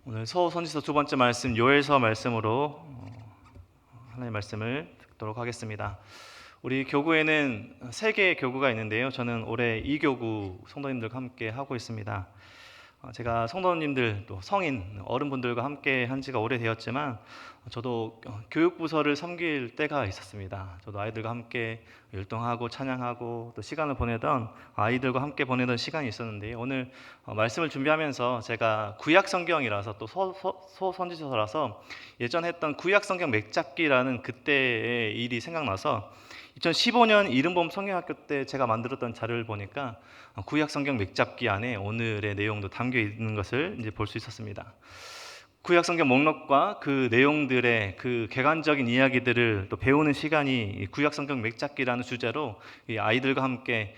오늘 서선지서 두 번째 말씀 요엘서 말씀으로 하나님의 말씀을 듣도록 하겠습니다. 우리 교구에는 세 개의 교구가 있는데요. 저는 올해 2교구 성도님들과 함께 하고 있습니다. 제가 성도님들 또 성인 어른분들과 함께 한 지가 오래되었지만 저도 교육부서를 섬길 때가 있었습니다. 저도 아이들과 함께 율동하고 찬양하고 또 시간을 보내던 아이들과 함께 보내던 시간이 있었는데요. 오늘 말씀을 준비하면서 제가 구약 성경이라서 또 소선지서라서 예전 했던 구약 성경 맥잡기라는 그때의 일이 생각나서 2015년 이른봄 성경학교 때 제가 만들었던 자료를 보니까 구약 성경 맥잡기 안에 오늘의 내용도 담겨 있는 것을 이제 볼 수 있었습니다. 구약 성경 목록과 그 내용들의 그 객관적인 이야기들을 또 배우는 시간이 구약 성경 맥잡기라는 주제로 이 아이들과 함께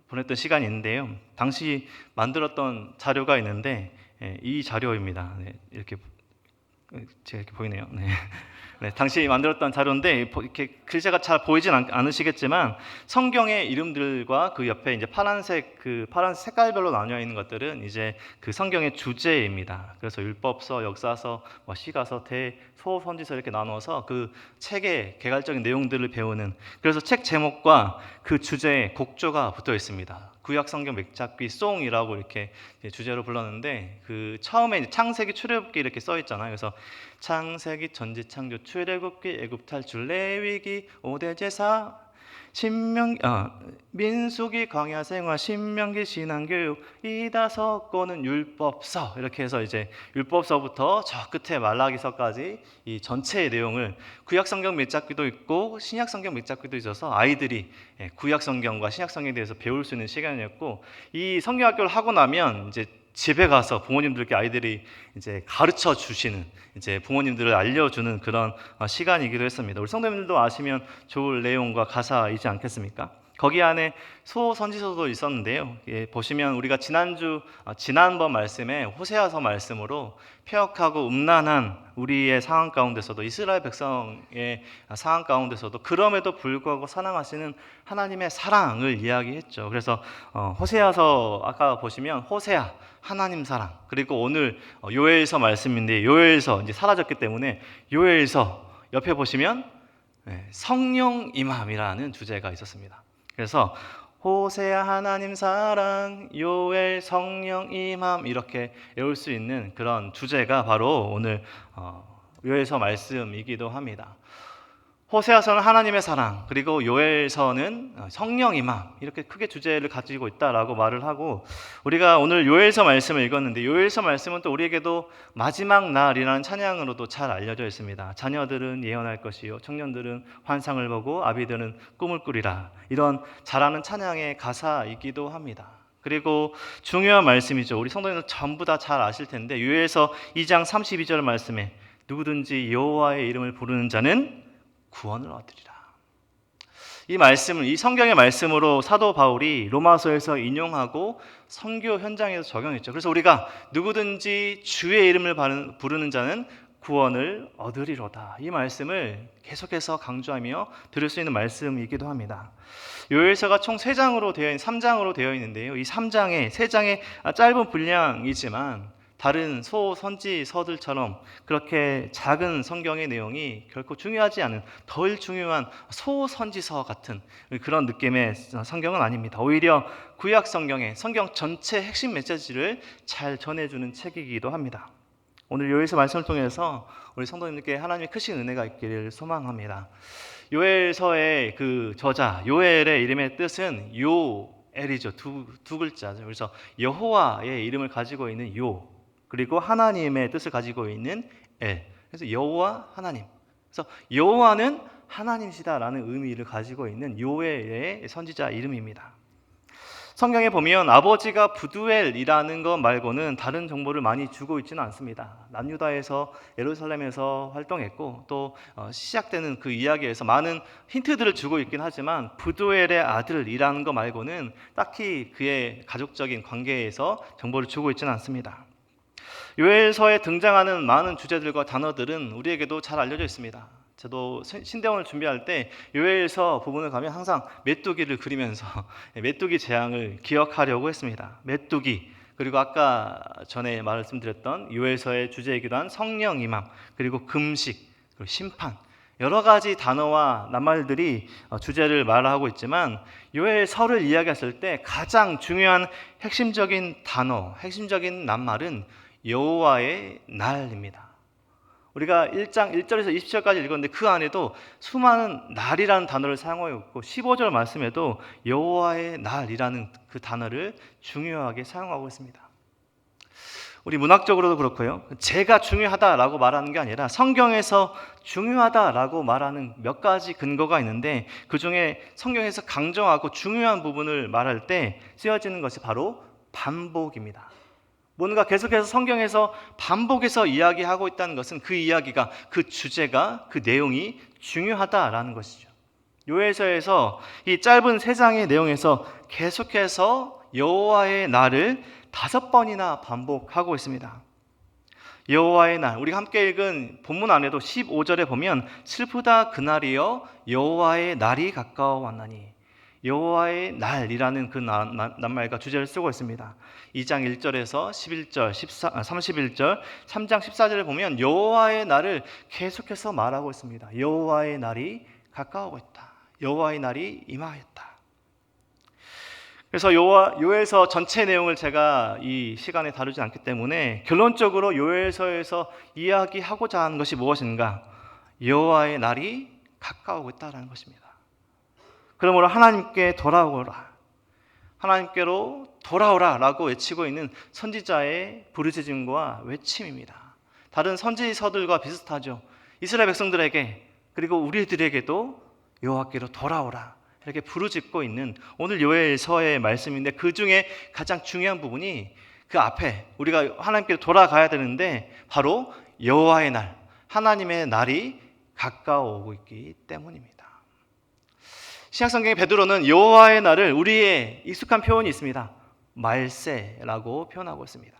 보냈던 시간이 있는데요. 당시 만들었던 자료가 있는데 이 자료입니다. 네, 이렇게 제가 이렇게 보이네요. 네. 네, 당시 만들었던 자료인데 이렇게 글자가 잘 보이진 않으시겠지만 성경의 이름들과 그 옆에 이제 파란 색깔별로 나뉘어 있는 것들은 이제 그 성경의 주제입니다. 그래서 율법서, 역사서, 시가서, 소, 선지서 이렇게 나눠서 그 책의 개괄적인 내용들을 배우는, 그래서 책 제목과 그 주제에 곡조가 붙어 있습니다. 구약 성경 맥잡기 송이라고 이렇게 주제로 불렀는데, 그 처음에 창세기 출애굽기 이렇게 써 있잖아요. 그래서 창세기, 전지창조, 출애굽기, 애굽 탈출, 레위기, 5대 제사, 민수기, 광야 생활, 신명기, 신앙교육, 이 5권은 율법서, 이렇게 해서 이제 율법서부터 저 끝에 말라기서까지 이 전체의 내용을 구약 성경 맥잡기도 있고 신약 성경 맥잡기도 있어서 아이들이 구약 성경과 신약 성경에 대해서 배울 수 있는 시간이었고, 이 성경학교를 하고 나면 이제 집에 가서 부모님들께 아이들이 이제 가르쳐 주시는, 이제 부모님들을 알려주는 그런 시간이기도 했습니다. 우리 성도님들도 아시면 좋을 내용과 가사이지 않겠습니까? 거기 안에 소선지서도 있었는데요. 보시면 우리가 지난번 말씀에 호세아서 말씀으로 폐역하고 음란한 우리의 상황 가운데서도, 이스라엘 백성의 상황 가운데서도 그럼에도 불구하고 사랑하시는 하나님의 사랑을 이야기했죠. 그래서 호세아서 아까 보시면 호세아 하나님 사랑, 그리고 오늘 요엘서 말씀인데 요엘서 이제 사라졌기 때문에 요엘서 옆에 보시면 성령 임함이라는 주제가 있었습니다. 그래서 호세아 하나님 사랑, 요엘 성령 임함, 이렇게 외울 수 있는 그런 주제가 바로 오늘 요엘서 말씀이기도 합니다. 호세아서는 하나님의 사랑, 그리고 요엘서는 성령 임함, 이렇게 크게 주제를 가지고 있다라고 말을 하고, 우리가 오늘 요엘서 말씀을 읽었는데 요엘서 말씀은 또 우리에게도 마지막 날이라는 찬양으로도 잘 알려져 있습니다. 자녀들은 예언할 것이요, 청년들은 환상을 보고 아비들은 꿈을 꾸리라, 이런 잘하는 찬양의 가사이기도 합니다. 그리고 중요한 말씀이죠. 우리 성도님들 전부 다 잘 아실 텐데 요엘서 2장 32절 말씀에 누구든지 여호와의 이름을 부르는 자는 구원을 얻으리라. 이 말씀을, 이 성경의 말씀으로 사도 바울이 로마서에서 인용하고 선교 현장에서 적용했죠. 그래서 우리가 누구든지 주의 이름을 부르는 자는 구원을 얻으리로다, 이 말씀을 계속해서 강조하며 들을 수 있는 말씀이기도 합니다. 요엘서가 총 3장으로 되어 있는데요. 이 3장에 3장의 짧은 분량이지만 다른 소선지서들처럼 그렇게 작은 성경의 내용이 결코 중요하지 않은, 덜 중요한 소선지서 같은 그런 느낌의 성경은 아닙니다. 오히려 구약 성경의 성경 전체 핵심 메시지를 잘 전해주는 책이기도 합니다. 오늘 요엘서 말씀을 통해서 우리 성도님들께 하나님의 크신 은혜가 있기를 소망합니다. 요엘서의 그 저자 요엘의 이름의 뜻은 요엘이죠. 두 글자죠. 그래서 여호와의 이름을 가지고 있는 요, 그리고 하나님의 뜻을 가지고 있는 엘, 그래서 여호와 하나님, 그래서 여호와는 하나님이시다라는 의미를 가지고 있는 요엘의 선지자 이름입니다. 성경에 보면 아버지가 부두엘이라는 것 말고는 다른 정보를 많이 주고 있지는 않습니다. 남유다에서 예루살렘에서 활동했고 또 시작되는 그 이야기에서 많은 힌트들을 주고 있긴 하지만 부두엘의 아들이라는 것 말고는 딱히 그의 가족적인 관계에서 정보를 주고 있지는 않습니다. 요엘서에 등장하는 많은 주제들과 단어들은 우리에게도 잘 알려져 있습니다. 저도 신대원을 준비할 때 요엘서 부분을 가면 항상 메뚜기를 그리면서 메뚜기 재앙을 기억하려고 했습니다. 메뚜기, 그리고 아까 전에 말씀드렸던 요엘서의 주제이기도 한 성령 임함, 그리고 금식, 그리고 심판, 여러 가지 단어와 낱말들이 주제를 말하고 있지만 요엘서를 이야기했을 때 가장 중요한 핵심적인 단어, 핵심적인 낱말은 여호와의 날입니다. 우리가 1장 1절에서 20절까지 읽었는데 그 안에도 수많은 날이라는 단어를 사용하고 있고 15절 말씀에도 여호와의 날이라는 그 단어를 중요하게 사용하고 있습니다. 우리 문학적으로도 그렇고요. 제가 중요하다라고 말하는 게 아니라 성경에서 중요하다라고 말하는 몇 가지 근거가 있는데 그 중에 성경에서 강조하고 중요한 부분을 말할 때 쓰여지는 것이 바로 반복입니다. 뭔가 계속해서 성경에서 반복해서 이야기하고 있다는 것은 그 이야기가, 그 주제가, 그 내용이 중요하다라는 것이죠. 요엘서에서 이 짧은 3장의 내용에서 계속해서 여호와의 날을 5번이나 반복하고 있습니다. 여호와의 날, 우리가 함께 읽은 본문 안에도 15절에 보면 슬프다 그날이여 여호와의 날이 가까워 왔나니, 여호와의 날이라는 그 낱말과 주제를 쓰고 있습니다. 2장 1절에서 11절, 31절, 3장 14절에 보면 여호와의 날을 계속해서 말하고 있습니다. 여호와의 날이 가까우고 있다. 여호와의 날이 임하였다. 그래서 요엘서 전체 내용을 제가 이 시간에 다루지 않기 때문에 결론적으로 요엘서에서 이야기하고자 하는 것이 무엇인가? 여호와의 날이 가까우고 있다는 것입니다. 그러므로 하나님께 돌아오라, 하나님께로 돌아오라 라고 외치고 있는 선지자의 부르짖음과 외침입니다. 다른 선지서들과 비슷하죠. 이스라엘 백성들에게 그리고 우리들에게도 여호와께로 돌아오라 이렇게 부르짖고 있는 오늘 요엘서의 말씀인데, 그 중에 가장 중요한 부분이 그 앞에 우리가 하나님께로 돌아가야 되는데 바로 여호와의 날, 하나님의 날이 가까워 오고 있기 때문입니다. 신약성경의 베드로는 여호와의 날을 우리의 익숙한 표현이 있습니다. 말세라고 표현하고 있습니다.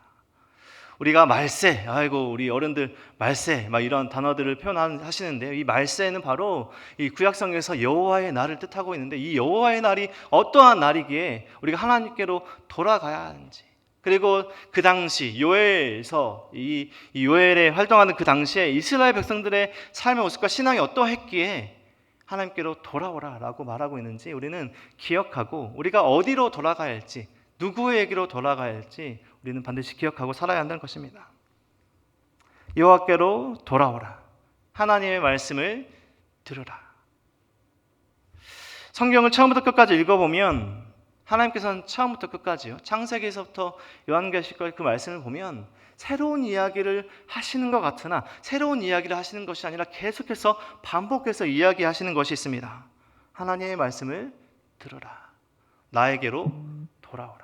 우리가 말세, 아이고 우리 어른들 말세 막 이런 단어들을 표현하시는데요. 이 말세는 바로 이 구약성경에서 여호와의 날을 뜻하고 있는데, 이 여호와의 날이 어떠한 날이기에 우리가 하나님께로 돌아가야 하는지, 그리고 그 당시 요엘서 이 요엘에 활동하는 그 당시에 이스라엘 백성들의 삶의 모습과 신앙이 어떠했기에 하나님께로 돌아오라라고 말하고 있는지 우리는 기억하고, 우리가 어디로 돌아가야 할지, 누구에게로 돌아가야 할지 우리는 반드시 기억하고 살아야 한다는 것입니다. 여호와께로 돌아오라, 하나님의 말씀을 들으라. 성경을 처음부터 끝까지 읽어보면 하나님께서는 처음부터 끝까지요, 창세기에서부터 요한계시까지 그 말씀을 보면 새로운 이야기를 하시는 것 같으나 새로운 이야기를 하시는 것이 아니라 계속해서 반복해서 이야기하시는 것이 있습니다. 하나님의 말씀을 들으라, 나에게로 돌아오라.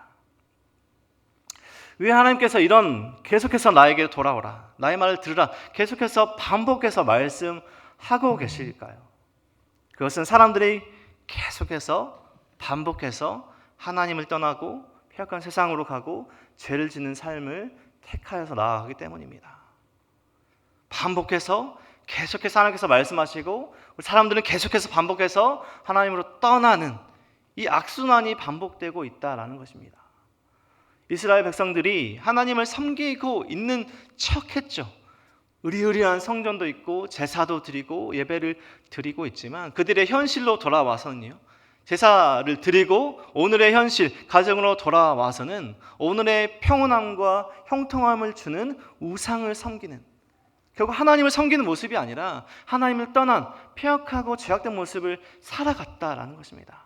왜 하나님께서 이런 계속해서 나에게 돌아오라, 나의 말을 들으라 계속해서 반복해서 말씀하고 계실까요? 그것은 사람들이 계속해서 반복해서 하나님을 떠나고 폐역한 세상으로 가고 죄를 짓는 삶을 택하여서 나아가기 때문입니다. 반복해서 계속해서 하나님께서 말씀하시고 사람들은 계속해서 반복해서 하나님으로 떠나는 이 악순환이 반복되고 있다는 것입니다. 이스라엘 백성들이 하나님을 섬기고 있는 척했죠. 의리의리한 성전도 있고 제사도 드리고 예배를 드리고 있지만 그들의 현실로 돌아와서는요, 제사를 드리고 오늘의 현실, 가정으로 돌아와서는 오늘의 평온함과 형통함을 주는 우상을 섬기는, 결국 하나님을 섬기는 모습이 아니라 하나님을 떠난 폐역하고 죄악된 모습을 살아갔다라는 것입니다.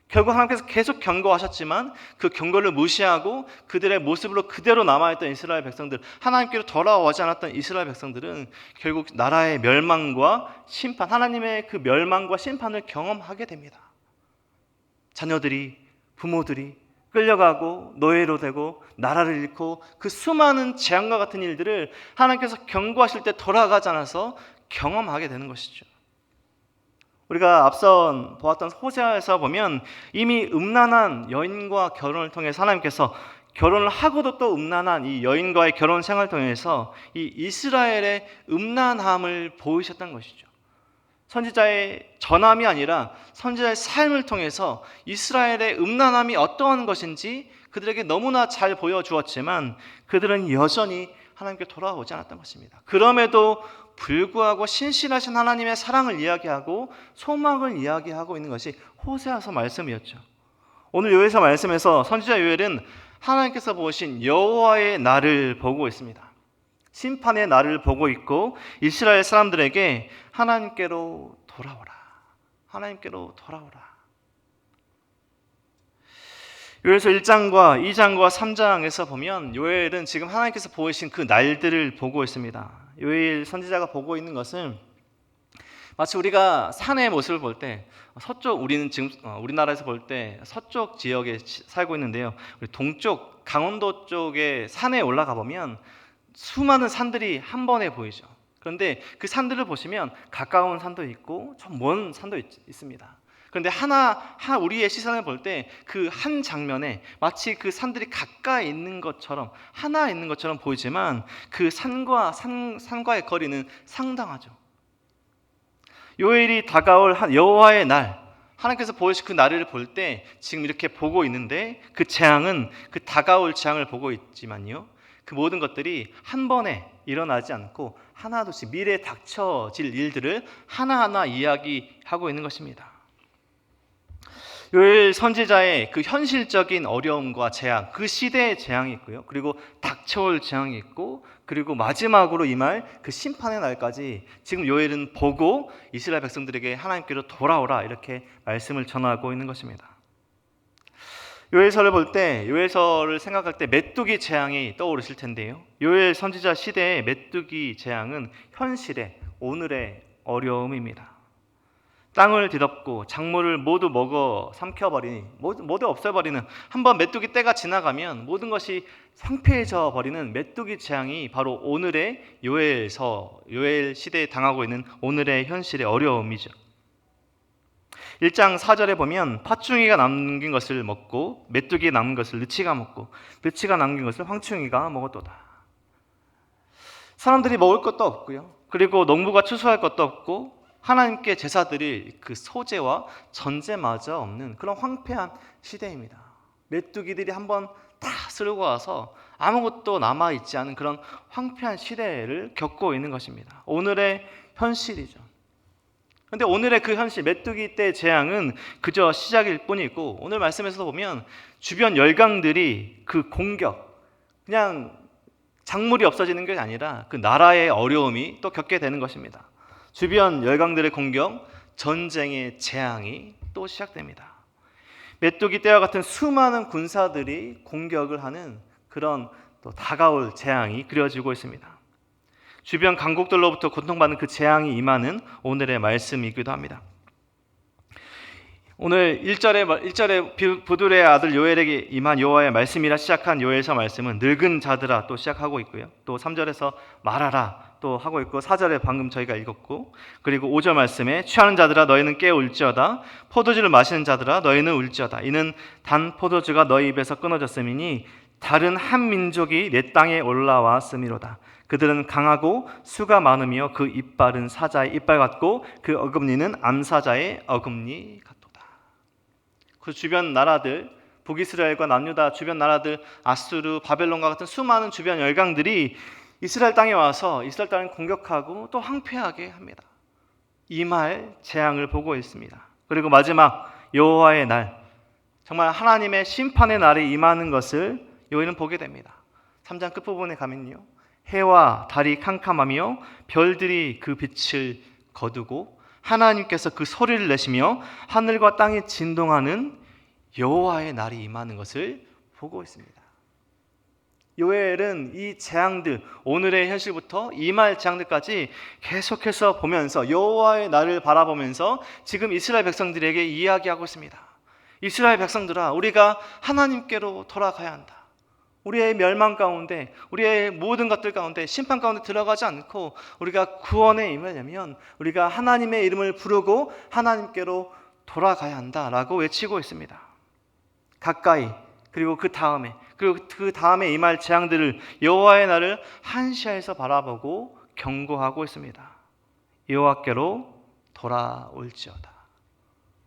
결국 하나님께서 계속 경고하셨지만 그 경고를 무시하고 그들의 모습으로 그대로 남아있던 이스라엘 백성들, 하나님께로 돌아오지 않았던 이스라엘 백성들은 결국 나라의 멸망과 심판, 하나님의 그 멸망과 심판을 경험하게 됩니다. 자녀들이, 부모들이 끌려가고 노예로 되고 나라를 잃고 그 수많은 재앙과 같은 일들을 하나님께서 경고하실 때 돌아가지 않아서 경험하게 되는 것이죠. 우리가 앞서 보았던 호세아에서 보면 이미 음란한 여인과 결혼을 통해서 하나님께서 결혼을 하고도 또 음란한 이 여인과의 결혼 생활을 통해서 이 이스라엘의 음란함을 보이셨던 것이죠. 선지자의 전함이 아니라 선지자의 삶을 통해서 이스라엘의 음란함이 어떠한 것인지 그들에게 너무나 잘 보여주었지만 그들은 여전히 하나님께 돌아오지 않았던 것입니다. 그럼에도 불구하고 신실하신 하나님의 사랑을 이야기하고 소망을 이야기하고 있는 것이 호세아서 말씀이었죠. 오늘 요엘서 말씀에서 선지자 요엘은 하나님께서 보신 여호와의 날을 보고 있습니다. 심판의 날을 보고 있고 이스라엘 사람들에게 하나님께로 돌아오라, 하나님께로 돌아오라. 요엘서 1장과 2장과 3장에서 보면 요엘은 지금 하나님께서 보이신 그 날들을 보고 있습니다. 요엘 선지자가 보고 있는 것은 마치 우리가 산의 모습을 볼 때 서쪽, 우리는 지금 우리나라에서 볼 때 서쪽 지역에 살고 있는데요, 우리 동쪽 강원도 쪽에 산에 올라가 보면 수많은 산들이 한 번에 보이죠. 그런데 그 산들을 보시면 가까운 산도 있고 좀 먼 산도 있습니다. 그런데 우리의 시선을 볼 때 그 한 장면에 마치 그 산들이 가까이 있는 것처럼, 하나 있는 것처럼 보이지만 그 산과의 거리는 상당하죠. 요엘이 다가올 여호와의 날, 하나님께서 보여주신 그 날을 볼 때 지금 이렇게 보고 있는데, 그 재앙은, 그 다가올 재앙을 보고 있지만요, 그 모든 것들이 한 번에 일어나지 않고 하나둘씩 미래에 닥쳐질 일들을 하나하나 이야기하고 있는 것입니다. 요엘 선지자의 그 현실적인 어려움과 재앙, 그 시대의 재앙이 있고요, 그리고 닥쳐올 재앙이 있고, 그리고 마지막으로 임할 그 심판의 날까지 지금 요엘은 보고 이스라엘 백성들에게 하나님께로 돌아오라, 이렇게 말씀을 전하고 있는 것입니다. 요엘서를 볼 때, 요엘서를 생각할 때 메뚜기 재앙이 떠오르실 텐데요, 요엘 선지자 시대의 메뚜기 재앙은 현실의, 오늘의 어려움입니다. 땅을 뒤덮고 작물을 모두 먹어 삼켜버리니, 모두 없애버리는, 한번 메뚜기 때가 지나가면 모든 것이 황폐해져 버리는 메뚜기 재앙이 바로 오늘의 요엘 시대에 당하고 있는 오늘의 현실의 어려움이죠. 1장 4절에 보면 팥중이가 남긴 것을 먹고 메뚜기 남은 것을 느치가 먹고 느치가 남긴 것을 황충이가 먹었도다. 사람들이 먹을 것도 없고요, 그리고 농부가 추수할 것도 없고 하나님께 제사 드릴 그 소재와 전제마저 없는 그런 황폐한 시대입니다. 메뚜기들이 한번 다 쓸고 와서 아무것도 남아있지 않은 그런 황폐한 시대를 겪고 있는 것입니다. 오늘의 현실이죠. 그런데 오늘의 그 현실, 메뚜기 때 재앙은 그저 시작일 뿐이고, 오늘 말씀에서 보면 주변 열강들이 그 공격, 그냥 작물이 없어지는 게 아니라 그 나라의 어려움이 또 겪게 되는 것입니다. 주변 열강들의 공격, 전쟁의 재앙이 또 시작됩니다. 메뚜기 때와 같은 수많은 군사들이 공격을 하는 그런 또 다가올 재앙이 그려지고 있습니다. 주변 강국들로부터 고통받는 그 재앙이 임하는 오늘의 말씀이기도 합니다. 오늘 1절에 부둘의 아들 요엘에게 임한 여호와의 말씀이라 시작한 요엘서 말씀은 늙은 자들아 또 시작하고 있고요, 또 3절에서 말하라 또 하고 있고, 4절에 방금 저희가 읽었고, 그리고 5절 말씀에 취하는 자들아 너희는 깨어 울지어다, 포도주를 마시는 자들아 너희는 울지어다, 이는 단 포도주가 너희 입에서 끊어졌음이니 다른 한 민족이 내 땅에 올라왔음이로다. 그들은 강하고 수가 많으며 그 이빨은 사자의 이빨 같고 그 어금니는 암사자의 어금니 같도다. 그 주변 나라들, 북이스라엘과 남유다 주변 나라들, 아수르, 바벨론과 같은 수많은 주변 열강들이 이스라엘 땅에 와서 이스라엘 땅을 공격하고 또 황폐하게 합니다. 임할 재앙을 보고 있습니다. 그리고 마지막 여호와의 날, 정말 하나님의 심판의 날이 임하는 것을 요엘은 보게 됩니다. 3장 끝부분에 가면요, 해와 달이 캄캄하며 별들이 그 빛을 거두고 하나님께서 그 소리를 내시며 하늘과 땅이 진동하는 여호와의 날이 임하는 것을 보고 있습니다. 요엘은 이 재앙들, 오늘의 현실부터 임할 재앙들까지 계속해서 보면서 여호와의 날을 바라보면서 지금 이스라엘 백성들에게 이야기하고 있습니다. 이스라엘 백성들아, 우리가 하나님께로 돌아가야 한다. 우리의 멸망 가운데, 우리의 모든 것들 가운데, 심판 가운데 들어가지 않고 우리가 구원에 임하려면 우리가 하나님의 이름을 부르고 하나님께로 돌아가야 한다라고 외치고 있습니다. 가까이, 그리고 그 다음에 임할 재앙들을, 여호와의 날을 한시야에서 바라보고 경고하고 있습니다. 여호와께로 돌아올지어다.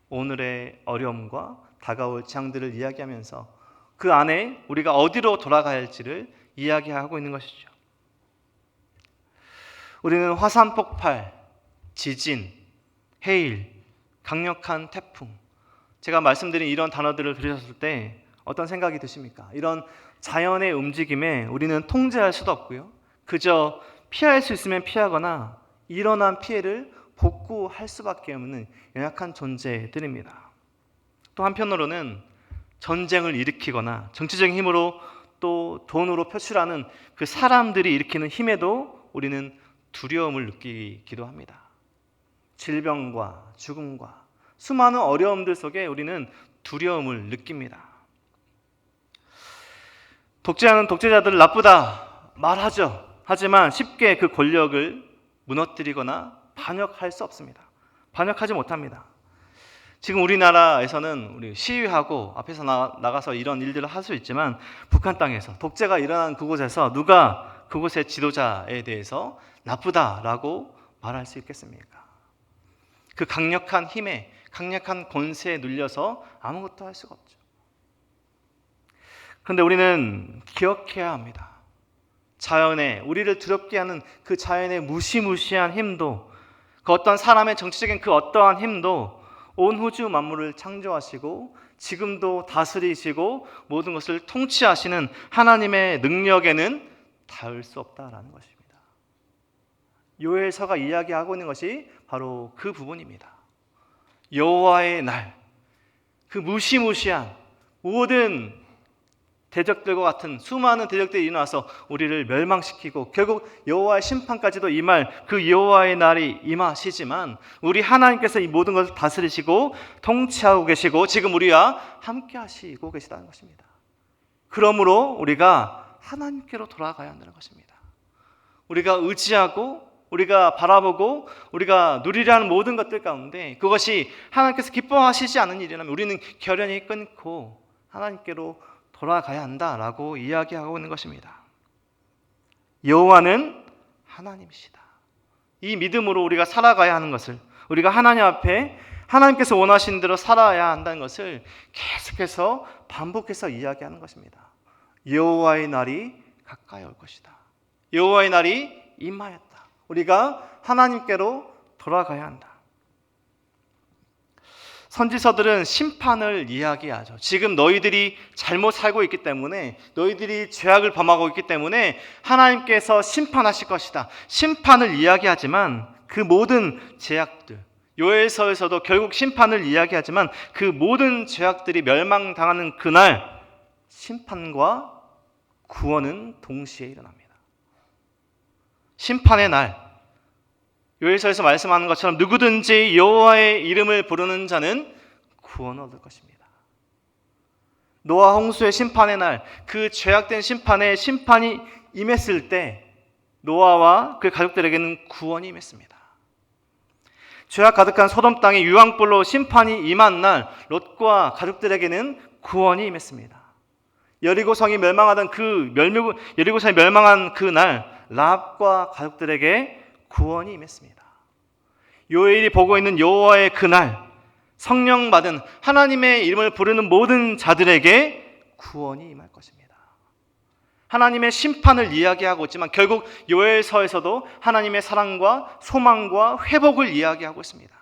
오늘의 어려움과 다가올 재앙들을 이야기하면서 그 안에 우리가 어디로 돌아가야 할지를 이야기하고 있는 것이죠. 우리는 화산 폭발, 지진, 해일, 강력한 태풍, 제가 말씀드린 이런 단어들을 들으셨을 때 어떤 생각이 드십니까? 이런 자연의 움직임에 우리는 통제할 수도 없고요. 그저 피할 수 있으면 피하거나 일어난 피해를 복구할 수밖에 없는 연약한 존재들입니다. 또 한편으로는 전쟁을 일으키거나 정치적인 힘으로 또 돈으로 표출하는 그 사람들이 일으키는 힘에도 우리는 두려움을 느끼기도 합니다. 질병과 죽음과 수많은 어려움들 속에 우리는 두려움을 느낍니다. 독재하는 독재자들을 나쁘다 말하죠. 하지만 쉽게 그 권력을 무너뜨리거나 반역할 수 없습니다. 반역하지 못합니다. 지금 우리나라에서는 우리 시위하고 앞에서 나가서 이런 일들을 할 수 있지만 북한 땅에서 독재가 일어난 그곳에서 누가 그곳의 지도자에 대해서 나쁘다라고 말할 수 있겠습니까? 그 강력한 힘에, 강력한 권세에 눌려서 아무것도 할 수가 없죠. 그런데 우리는 기억해야 합니다. 자연에, 우리를 두렵게 하는 그 자연의 무시무시한 힘도, 그 어떤 사람의 정치적인 그 어떠한 힘도 온 우주 만물을 창조하시고 지금도 다스리시고 모든 것을 통치하시는 하나님의 능력에는 닿을 수 없다라는 것입니다. 요엘서가 이야기하고 있는 것이 바로 그 부분입니다. 여호와의 날, 그 무시무시한 모든 대적들과 같은 수많은 대적들이 일어나서 우리를 멸망시키고 결국 여호와의 심판까지도 임할 그 여호와의 날이 임하시지만 우리 하나님께서 이 모든 것을 다스리시고 통치하고 계시고 지금 우리와 함께 하시고 계시다는 것입니다. 그러므로 우리가 하나님께로 돌아가야 한다는 것입니다. 우리가 의지하고 우리가 바라보고 우리가 누리려 하는 모든 것들 가운데 그것이 하나님께서 기뻐하시지 않는 일이라면 우리는 결연히 끊고 하나님께로 돌아가야 한다라고 이야기하고 있는 것입니다. 여호와는 하나님이시다. 이 믿음으로 우리가 살아가야 하는 것을, 우리가 하나님 앞에 하나님께서 원하신 대로 살아야 한다는 것을 계속해서 반복해서 이야기하는 것입니다. 여호와의 날이 가까이 올 것이다. 여호와의 날이 임하였다. 우리가 하나님께로 돌아가야 한다. 선지서들은 심판을 이야기하죠. 지금 너희들이 잘못 살고 있기 때문에, 너희들이 죄악을 범하고 있기 때문에 하나님께서 심판하실 것이다. 심판을 이야기하지만 그 모든 죄악들, 요엘서에서도 결국 심판을 이야기하지만 그 모든 죄악들이 멸망당하는 그날 심판과 구원은 동시에 일어납니다. 심판의 날, 요엘서에서 말씀하는 것처럼 누구든지 여호와의 이름을 부르는 자는 구원을 얻을 것입니다. 노아 홍수의 심판의 날, 그 죄악된 심판이 임했을 때 노아와 그 가족들에게는 구원이 임했습니다. 죄악 가득한 소돔 땅의 유황불로 심판이 임한 날 롯과 가족들에게는 구원이 임했습니다. 여리고성이 멸망한 그 날 라합과 가족들에게 구원이 임했습니다. 요엘이 보고 있는 여호와의 그날, 성령 받은 하나님의 이름을 부르는 모든 자들에게 구원이 임할 것입니다. 하나님의 심판을 이야기하고 있지만 결국 요엘서에서도 하나님의 사랑과 소망과 회복을 이야기하고 있습니다.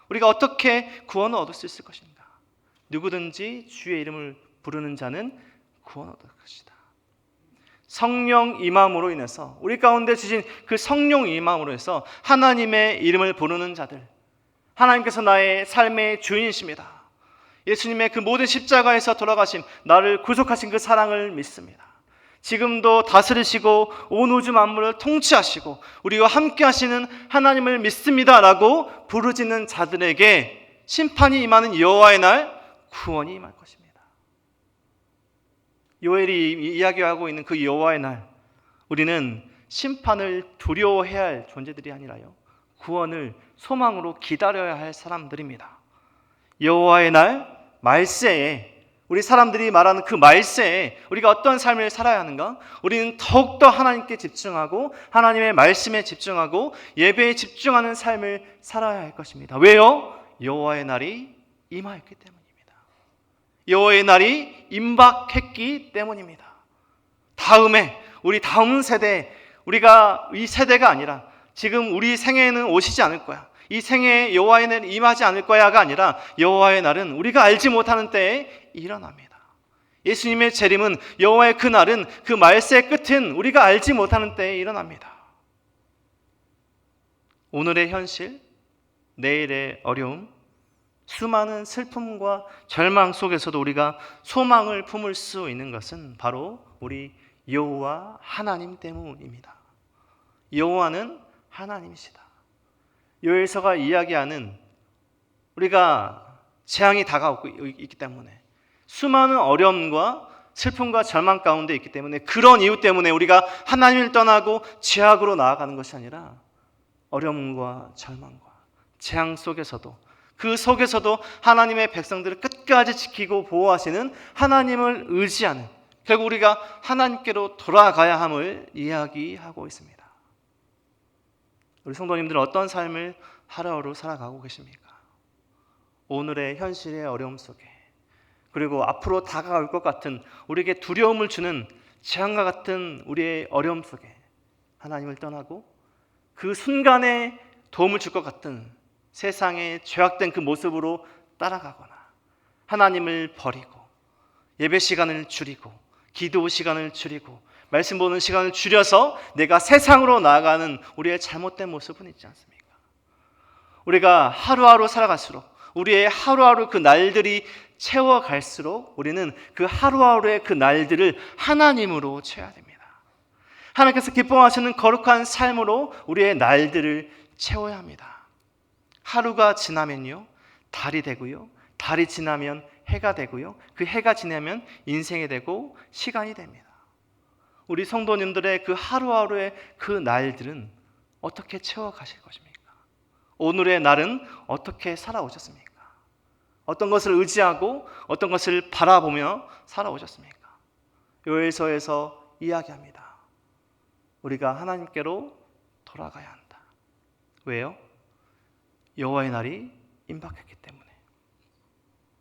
우리가 어떻게 구원을 얻을 수 있을 것인가? 누구든지 주의 이름을 부르는 자는 구원을 얻을 것이다. 성령 임함으로 인해서 우리 가운데 주신 그 성령 임함으로 해서 하나님의 이름을 부르는 자들, 하나님께서 나의 삶의 주인이십니다. 예수님의 그 모든 십자가에서 돌아가심, 나를 구속하신 그 사랑을 믿습니다. 지금도 다스리시고 온 우주 만물을 통치하시고 우리와 함께 하시는 하나님을 믿습니다라고 부르짖는 자들에게 심판이 임하는 여호와의 날 구원이 임할 것입니다. 요엘이 이야기하고 있는 그 여호와의 날, 우리는 심판을 두려워해야 할 존재들이 아니라요, 구원을 소망으로 기다려야 할 사람들입니다. 여호와의 날 말세에, 우리 사람들이 말하는 그 말세에 우리가 어떤 삶을 살아야 하는가? 우리는 더욱더 하나님께 집중하고 하나님의 말씀에 집중하고 예배에 집중하는 삶을 살아야 할 것입니다. 왜요? 여호와의 날이 임하였기 때문입니다. 여호와의 날이 임박했기 때문입니다. 다음에 우리 다음 세대, 우리가 이 세대가 아니라 지금 우리 생애에는 오시지 않을 거야. 이 생애에 여호와의 날이 임하지 않을 거야가 아니라 여호와의 날은 우리가 알지 못하는 때에 일어납니다. 예수님의 재림은, 여호와의 그 날은, 그 말세의 끝은 우리가 알지 못하는 때에 일어납니다. 오늘의 현실, 내일의 어려움, 수많은 슬픔과 절망 속에서도 우리가 소망을 품을 수 있는 것은 바로 우리 여호와 하나님 때문입니다. 여호와는 하나님이시다. 요엘서가 이야기하는, 우리가 재앙이 다가오고 있기 때문에, 수많은 어려움과 슬픔과 절망 가운데 있기 때문에, 그런 이유 때문에 우리가 하나님을 떠나고 죄악으로 나아가는 것이 아니라 어려움과 절망과 재앙 속에서도, 그 속에서도 하나님의 백성들을 끝까지 지키고 보호하시는 하나님을 의지하는, 결국 우리가 하나님께로 돌아가야 함을 이야기하고 있습니다. 우리 성도님들은 어떤 삶을 하루하루 살아가고 계십니까? 오늘의 현실의 어려움 속에, 그리고 앞으로 다가올 것 같은, 우리에게 두려움을 주는 재앙과 같은 우리의 어려움 속에 하나님을 떠나고 그 순간에 도움을 줄 것 같은 세상의 죄악된 그 모습으로 따라가거나, 하나님을 버리고 예배 시간을 줄이고 기도 시간을 줄이고 말씀 보는 시간을 줄여서 내가 세상으로 나아가는 우리의 잘못된 모습은 있지 않습니까? 우리가 하루하루 살아갈수록, 우리의 하루하루 그 날들이 채워갈수록 우리는 그 하루하루의 그 날들을 하나님으로 채워야 됩니다. 하나님께서 기뻐하시는 거룩한 삶으로 우리의 날들을 채워야 합니다. 하루가 지나면요, 달이 되고요, 달이 지나면 해가 되고요, 그 해가 지나면 인생이 되고 시간이 됩니다. 우리 성도님들의 그 하루하루의 그 날들은 어떻게 채워가실 것입니까? 오늘의 날은 어떻게 살아오셨습니까? 어떤 것을 의지하고 어떤 것을 바라보며 살아오셨습니까? 요엘서에서 이야기합니다. 우리가 하나님께로 돌아가야 한다. 왜요? 여호와의 날이 임박했기 때문에.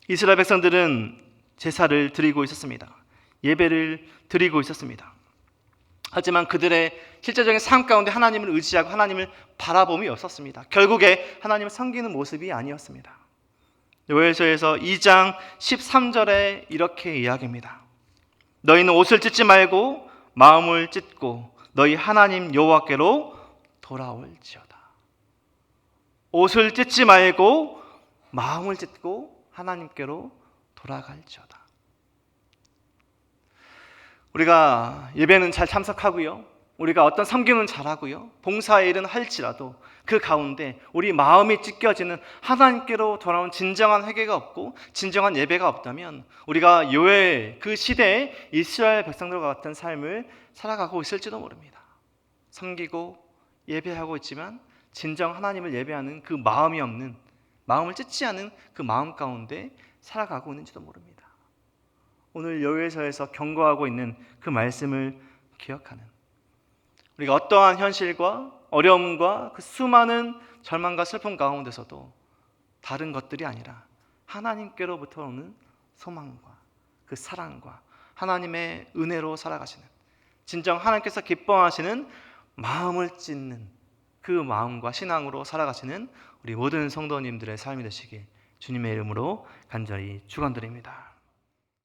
이스라엘 백성들은 제사를 드리고 있었습니다. 예배를 드리고 있었습니다. 하지만 그들의 실제적인 삶 가운데 하나님을 의지하고 하나님을 바라봄이 없었습니다. 결국에 하나님을 섬기는 모습이 아니었습니다. 요엘서에서 2장 13절에 이렇게 이야기합니다. 너희는 옷을 찢지 말고 마음을 찢고 너희 하나님 여호와께로 돌아올지어다. 옷을 찢지 말고 마음을 찢고 하나님께로 돌아갈지어다. 우리가 예배는 잘 참석하고요, 우리가 어떤 섬기는 잘하고요, 봉사의 일은 할지라도 그 가운데 우리 마음이 찢겨지는, 하나님께로 돌아온 진정한 회개가 없고 진정한 예배가 없다면 우리가 요엘 그 시대에 이스라엘 백성들과 같은 삶을 살아가고 있을지도 모릅니다. 섬기고 예배하고 있지만 진정 하나님을 예배하는 그 마음이 없는, 마음을 찢지 않은 그 마음 가운데 살아가고 있는지도 모릅니다. 오늘 요엘서에서 경고하고 있는 그 말씀을 기억하는, 우리가 어떠한 현실과 어려움과 그 수많은 절망과 슬픔 가운데서도 다른 것들이 아니라 하나님께로부터 오는 소망과 그 사랑과 하나님의 은혜로 살아가시는, 진정 하나님께서 기뻐하시는 마음을 찢는 그 마음과 신앙으로 살아가시는 우리 모든 성도님들의 삶이 되시길 주님의 이름으로 간절히 축원드립니다.